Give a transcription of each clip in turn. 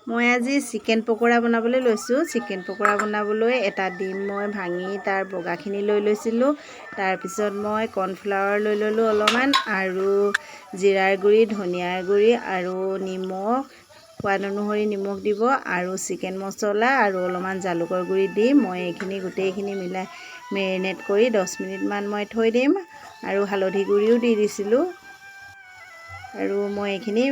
মই আজি চিকেন পকোৰা বনাবলৈ লৈছোঁ। চিকেন পকোৰা বনাবলৈ এটা ডিম মই ভাঙি তাৰ বগাখিনি লৈ লৈছিলোঁ। তাৰপিছত মই কৰ্ণফ্লাৱাৰ লৈ ল'লোঁ অলপমান, আৰু জিৰাৰ গুড়ি, ধনিয়াৰ গুড়ি আৰু নিমখ, সোৱাদ অনুসৰি নিমখ দিব, আৰু চিকেন মছলা আৰু অলপমান জালুকৰ গুড়ি দি মই এইখিনি গোটেইখিনি মিলাই মেৰিনেট কৰি 10 মিনিটমান মই থৈ দিম। আৰু হালধি গুড়িও দি দিছিলোঁ। আৰু মই এইখিনি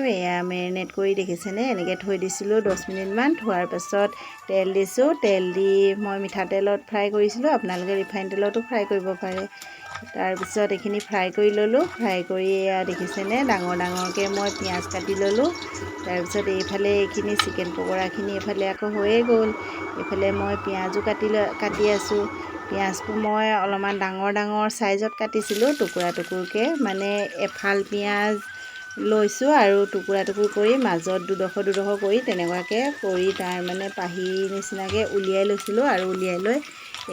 মেৰিনেট কৰি দেখিছেনে এনেকৈ থৈ দিছিলোঁ 10 মিনিটমান। থোৱাৰ পাছত তেল দিছোঁ। তেল দি মই মিঠাতেলত ফ্ৰাই কৰিছিলোঁ, আপোনালোকে ৰিফাইন তেলতো ফ্ৰাই কৰিব পাৰে। তাৰপিছত এইখিনি ফ্ৰাই কৰি ল'লোঁ। ফ্ৰাই কৰি এয়া দেখিছেনে ডাঙৰ ডাঙৰকৈ মই পিঁয়াজ কাটি ল'লোঁ। তাৰপিছত এইফালে এইখিনি চিকেন পকোৰাখিনি এইফালে আকৌ হৈয়ে গ'ল। এইফালে মই পিঁয়াজো কাটি আছোঁ। পিঁয়াজটো মই অলপমান ডাঙৰ ডাঙৰ চাইজত কাটিছিলোঁ, টুকুৰা টুকুৰকৈ, মানে এফাল পিঁয়াজ লৈছোঁ আৰু টুকুৰা টুকুৰ কৰি মাজত দুডোখৰ দুডোখৰ কৰি তেনেকুৱাকৈ কৰি তাৰ মানে পাহি নিচিনাকৈ উলিয়াই লৈছিলোঁ। আৰু উলিয়াই লৈ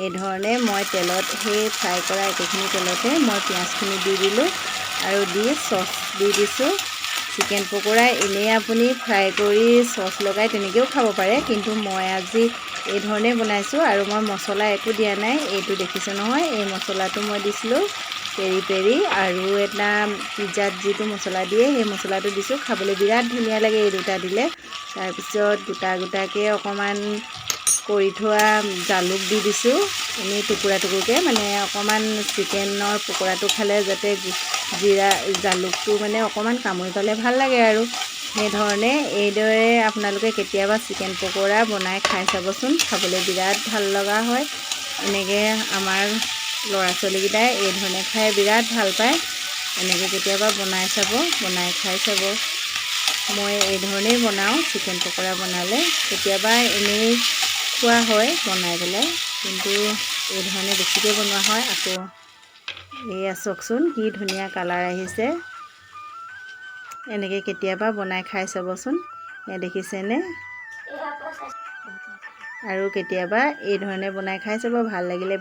এই ধৰণে মই তেলত সেই ফ্ৰাই কৰা একেখিনি তেলতে মই পিঁয়াজখিনি দি দিলোঁ আৰু দি চচ দি দিছোঁ। চিকেন পকোৰা এনেই আপুনি ফ্ৰাই কৰি চচ লগাই তেনেকৈও খাব পাৰে, কিন্তু মই আজি এই ধৰণে বনাইছোঁ। আৰু মই মছলা একো দিয়া নাই। এইটো দেখিছে নহয়, এই মছলাটো মই দিছিলোঁ পেৰি পেৰি, আৰু এটা পিজ্জাত যিটো মছলা দিয়ে সেই মছলাটো দিছোঁ। খাবলৈ বিৰাট ধুনীয়া লাগে এই দুটা দিলে। তাৰপিছত গোটা গোটাকৈ অকণমান কৰি থোৱা জালুক দি দিছোঁ, এনেই টুকুৰা টুকুৰকৈ, মানে অকণমান চিকেনৰ পকোৰাটো খালে যাতে জিৰা জালুকটো মানে অকণমান কামুৰি পালে ভাল লাগে। আৰু সেইধৰণে এইদৰে আপোনালোকে কেতিয়াবা চিকেন পকোৰা বনাই খাই চাবচোন, খাবলৈ বিৰাট ভাল লগা হয়। এনেকৈ আমাৰ ল'ৰা ছোৱালীকেইটাই এই ধৰণে খাই বিৰাট ভাল পায়। এনেকৈ কেতিয়াবা বনাই চাব, বনাই খাই চাব। মই এই ধৰণেই বনাওঁ চিকেন পকোৰা বনালে। কেতিয়াবা এনেই খোৱা হয় বনাই পেলাই, কিন্তু এই ধৰণে বেছিকৈ বনোৱা হয়। আকৌ এয়া চাওকচোন কি ধুনীয়া কালাৰ আহিছে। এনেকৈ কেতিয়াবা বনাই খাই চাবচোন। এয়া দেখিছেনে? আৰু কেতিয়াবা এই ধৰণে বনাই খাই চাব। ভাল লাগিলে